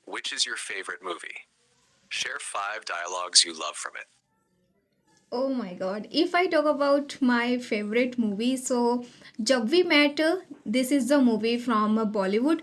Which is your favorite movie? Share 5 dialogues you love from it. Oh my god. If I talk about my favorite movie, so Jab We Met, this is the movie from Bollywood,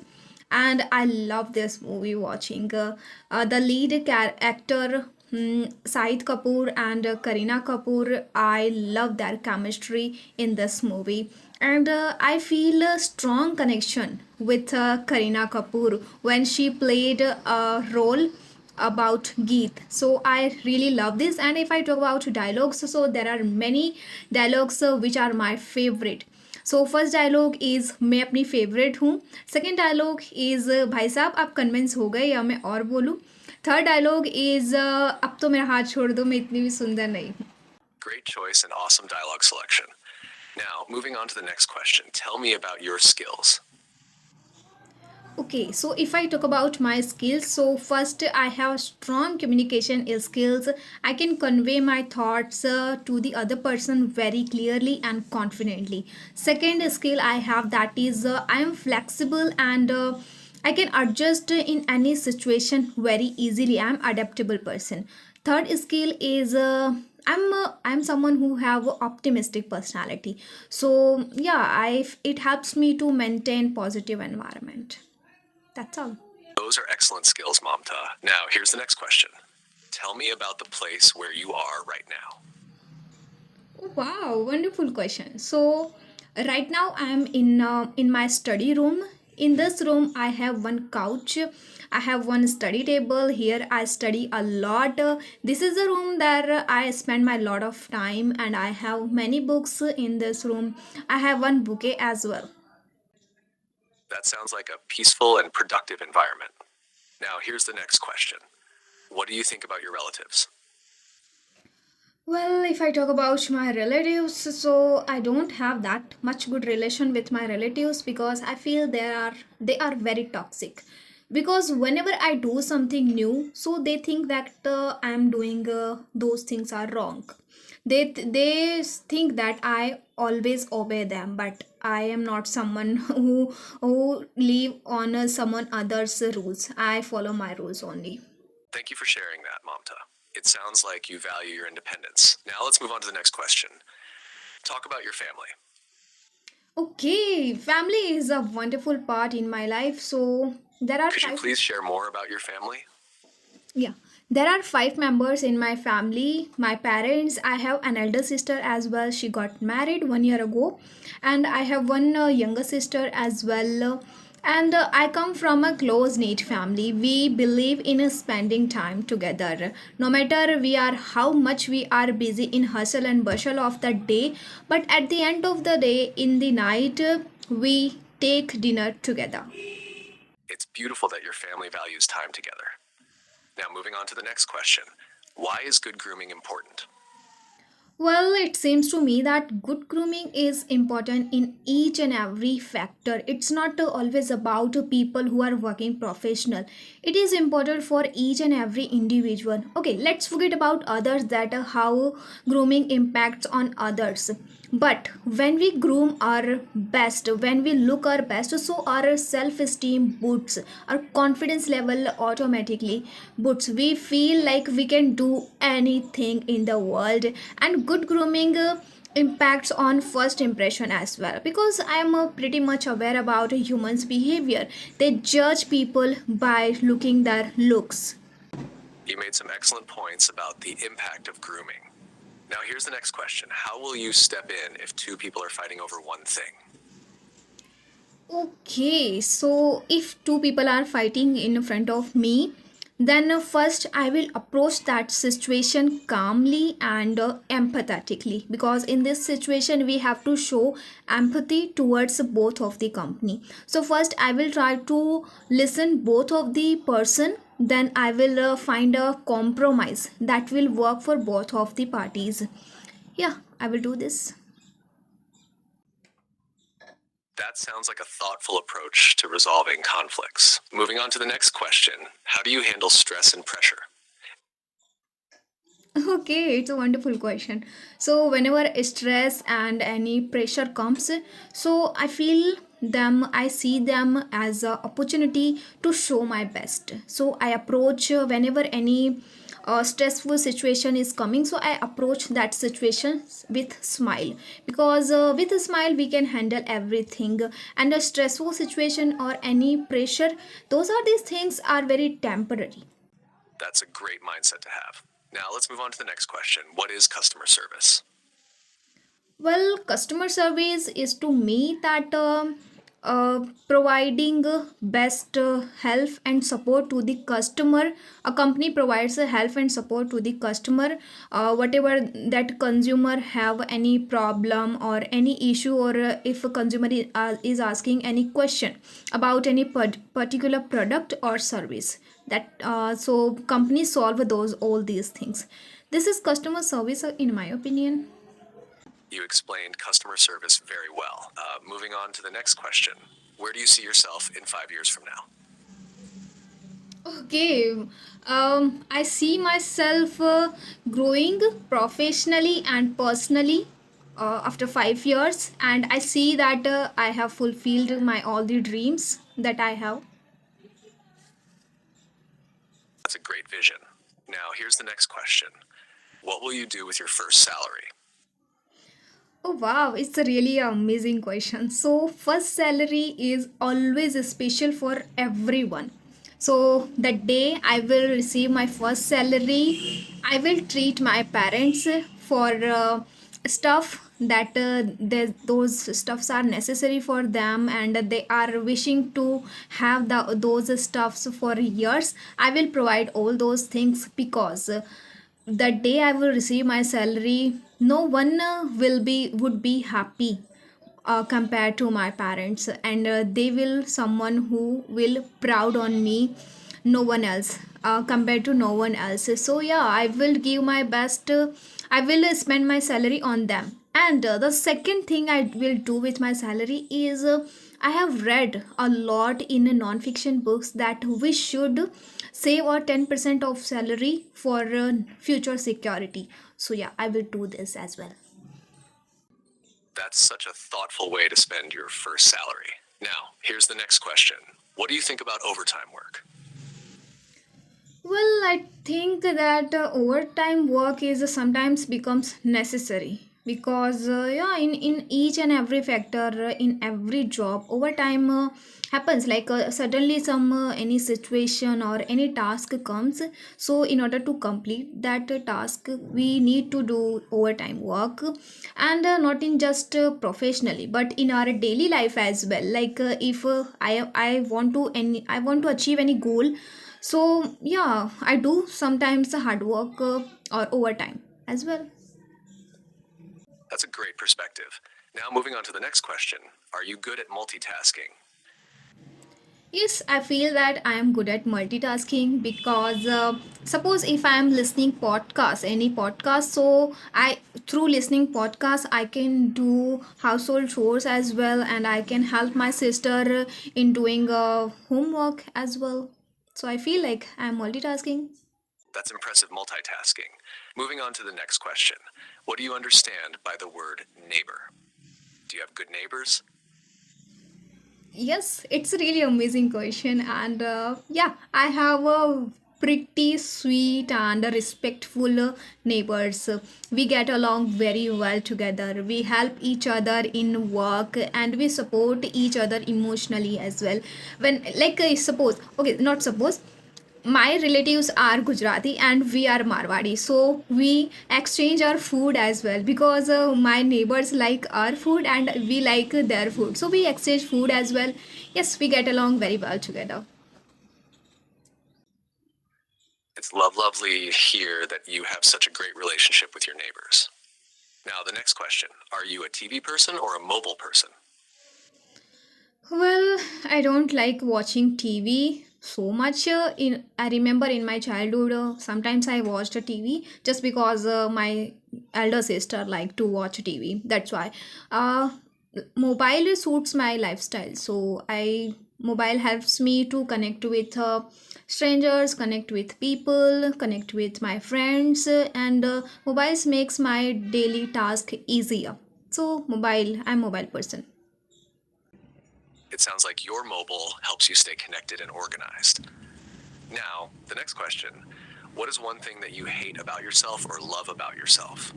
and I love this movie watching. The lead actor, Saeed Kapoor and Kareena Kapoor, I love their chemistry in this movie. And I feel a strong connection with Kareena Kapoor when she played a role about Geet. So I really love this. And if I talk about dialogues, so there are many dialogues which are my favorite. So first dialogue is मैं अपनी favourite हूँ. Second dialogue is भाई साहब आप convince हो गए या मैं और बोलूँ. थर्ड डायलॉग इज अब तो मेरा हाथ छोड़ दो मैं इतनी भी सुंदर नहीं हूँ. Great choice and awesome dialogue selection. Now, moving on to the next question. Tell me about your skills. Okay, so if I talk about my skills, so first I have strong communication skills. I can convey my thoughts to the other person very clearly and confidently. Second skill I have, that is I am flexible and I can adjust in any situation very easily. I am adaptable person. Third skill is I'm someone who have a optimistic personality. So yeah, I it helps me to maintain positive environment. That's all. Those are excellent skills, Mamta. Now, here's the next question. Tell me about the place where you are right now. Wow, wonderful question. So, right now I'm in my study room. In this room, I have one couch. I have one study table. Here, I study a lot. This is a room that I spend my lot of time, and I have many books in this room. I have one bouquet as well. That sounds like a peaceful and productive environment. Now, here's the next question. What do you think about your relatives? Well, if I talk about my relatives, so I don't have that much good relation with my relatives because I feel they are very toxic. Because whenever I do something new, so they think that I'm doing those things are wrong. They think that I always obey them, but I am not someone who live on someone other's rules. I follow my rules only. Thank you for sharing that, Mamta. It sounds like you value your independence. Now, let's move on to the next question. Talk about your family. Okay, family is a wonderful part in my life. So there are Could you five. please share more about your family? Yeah, there are 5 members in my family. My parents. I have an elder sister as well. She got married 1 year ago, and I have one younger sister as well. And I come from a close knit family. We believe in spending time together. No matter we are how much we are busy in hustle and bustle of the day, but at the end of the day, in the night, we take dinner together. It's beautiful that your family values time together. Now, moving on to the next question. Why is good grooming important? Well, it seems to me that good grooming is important in each and every factor. It's not always about people who are working professional. It is important for each and every individual. Okay, let's forget about others, that how grooming impacts on others. But when we groom our best, when we look our best, so our self-esteem boosts, our confidence level automatically boosts. We feel like we can do anything in the world. And good grooming impacts on first impression as well, because I am pretty much aware about a human's behavior. They judge people by looking their looks. You made some excellent points about the impact of grooming. Now, here's the next question. How will you step in if 2 people are fighting over one thing? Okay, so if two people are fighting in front of me, then first I will approach that situation calmly and empathetically, because in this situation we have to show empathy towards both of the company. So first I will try to listen both of the person, then I will find a compromise that will work for both of the parties. Yeah, I will do this. That sounds like a thoughtful approach to resolving conflicts. Moving on to the next question. How do you handle stress and pressure? Okay, it's a wonderful question. So, whenever stress and any pressure comes, so I feel them, I see them as an opportunity to show my best. So I approach whenever any stressful situation is coming, so I approach that situation with smile, because with a smile we can handle everything. And a stressful situation or any pressure, those are these things are very temporary. That's a great mindset to have. Now let's move on to the next question. What is customer service? Well, customer service is to me that providing best help and support to the customer. A company provides help and support to the customer, whatever that consumer have any problem or any issue, or if a consumer is asking any question about any particular product or service. That so companies solve those all these things. This is customer service, in my opinion. You explained customer service very well. Moving on to the next question. Where do you see yourself in 5 years from now? Okay, I see myself growing professionally and personally after 5 years, and I see that I have fulfilled my all the dreams that I have. That's a great vision. Now, here's the next question. What will you do with your first salary? Oh wow, it's a really amazing question. So, first salary is always special for everyone. So, the day I will receive my first salary, I will treat my parents for stuff that those stuffs are necessary for them, and they are wishing to have those stuffs for years. I will provide all those things, because the day I will receive my salary, no one would be happy compared to my parents, and they will someone who will proud on me, no one else, compared to no one else. So yeah, I will give my best. I will spend my salary on them. And the second thing I will do with my salary is I have read a lot in non-fiction books that we should save our 10% of salary for future security. So yeah, I will do this as well. That's such a thoughtful way to spend your first salary. Now, here's the next question. What do you think about overtime work? Well, I think that overtime work is sometimes becomes necessary, because yeah, in each and every factor, in every job, overtime happens. Like suddenly some any situation or any task comes. So in order to complete that task, we need to do overtime work, and not in just professionally, but in our daily life as well. Like if I want to I want to achieve any goal, so yeah, I do sometimes the hard work or overtime as well. That's a great perspective. Now, moving on to the next question. Are you good at multitasking? Yes, I feel that I am good at multitasking, because suppose if I am listening podcast, any podcast, so I through listening podcast I can do household chores as well, and I can help my sister in doing homework as well. So I feel like I am multitasking. That's impressive multitasking. Moving on to the next question. What do you understand by the word neighbor? Do you have good neighbors? Yes, it's a really amazing question, and yeah, I have a pretty sweet and respectful neighbors. We get along very well together. We help each other in work, and we support each other emotionally as well. When like suppose, okay, not suppose, my relatives are Gujarati and we are Marwadi. So we exchange our food as well, because my neighbors like our food and we like their food. So we exchange food as well. Yes, we get along very well together. It's lovely to hear that you have such a great relationship with your neighbors. Now, the next question. Are you a TV person or a mobile person? Well, I don't like watching TV so much. In I remember in my childhood, sometimes I watched a TV just because my elder sister liked to watch TV. That's why. Uh, Mobile suits my lifestyle, so I mobile helps me to connect with strangers, connect with people, connect with my friends, and mobiles makes my daily task easier. So mobile, I'm mobile person. It sounds like your mobile helps you stay connected and organized. Now, the next question. What is one thing that you hate about yourself or love about yourself?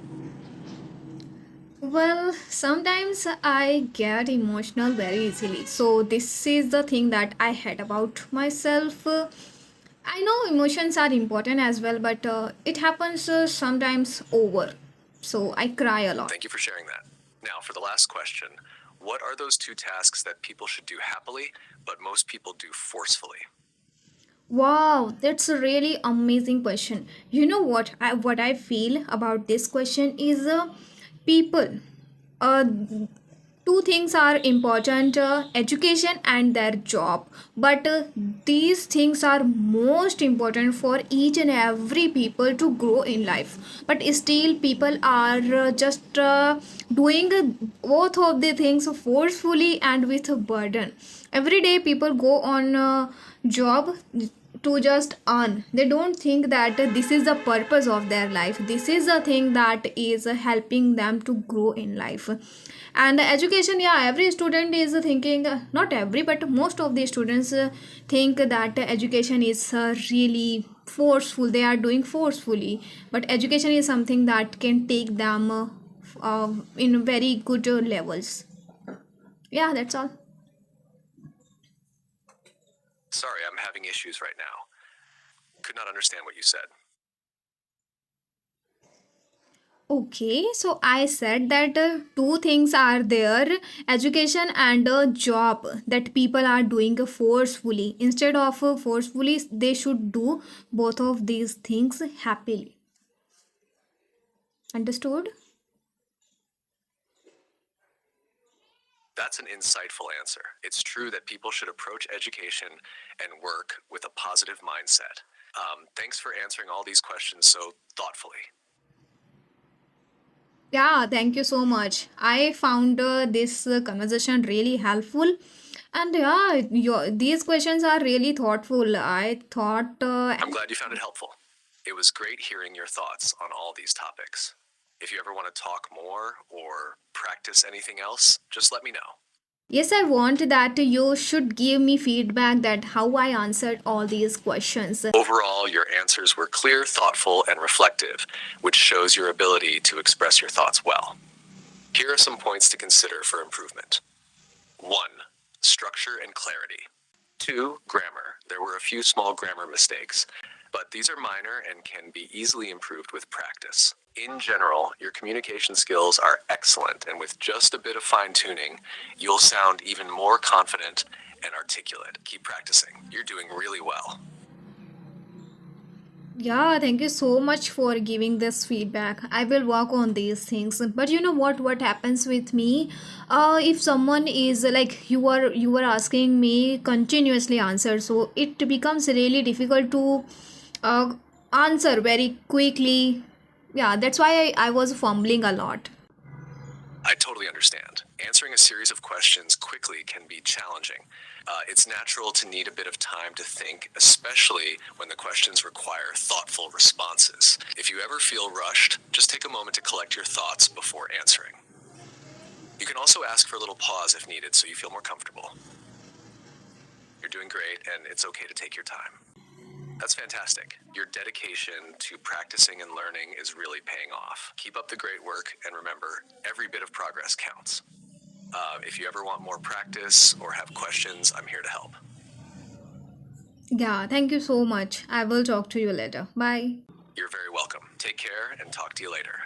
Well, sometimes I get emotional very easily. So, this is the thing that I hate about myself. I know emotions are important as well, but it happens sometimes over. So, I cry a lot. Thank you for sharing that. Now, for the last question. What are those two tasks that people should do happily, but most people do forcefully? Wow, that's a really amazing question. You know what I feel about this question is people. Uh, Two things are important, education and their job, but these things are most important for each and every people to grow in life, but still people are doing both of the things forcefully and with a burden. Every day people go on job to just earn. They don't think that this is the purpose of their life, this is the thing that is helping them to grow in life. And education, yeah, every student is thinking, not every but most of the students think that education is really forceful, they are doing forcefully, but education is something that can take them in very good levels. Yeah, that's all. Sorry, I'm having issues right now. Could not understand what you said. Okay, so I said that two things are there, education and a job, that people are doing forcefully. Instead of forcefully, they should do both of these things happily. Understood? That's an insightful answer. It's true that people should approach education and work with a positive mindset. Thanks for answering all these questions so thoughtfully. Yeah, thank you so much. I found this conversation really helpful. And yeah, these questions are really thoughtful. I thought I'm glad you found it helpful. It was great hearing your thoughts on all these topics. If you ever want to talk more or practice anything else, just let me know. yes, I want that you should give me feedback that how I answered all these questions. Overall, your answers were clear, thoughtful, and reflective, which shows your ability to express your thoughts well. Here are some points to consider for improvement. 1. Structure and clarity. 2. Grammar. There were a few small grammar mistakes, but these are minor and can be easily improved with practice. In general, your communication skills are excellent, and with just a bit of fine tuning, you'll sound even more confident and articulate. Keep practicing. You're doing really well. Yeah, thank you so much for giving this feedback. I will work on these things. But you know what happens with me? If someone is like you were asking me continuously answer, so it becomes really difficult to uh, answer very quickly. Yeah, that's why I was fumbling a lot. I totally understand. Answering a series of questions quickly can be challenging. It's natural to need a bit of time to think, especially when the questions require thoughtful responses. If you ever feel rushed, just take a moment to collect your thoughts before answering. You can also ask for a little pause if needed so you feel more comfortable. You're doing great, and it's okay to take your time. That's fantastic. Your dedication to practicing and learning is really paying off. Keep up the great work, and remember, every bit of progress counts. If you ever want more practice or have questions, I'm here to help. Yeah, thank you so much. I will talk to you later. Bye. You're very welcome. Take care and talk to you later.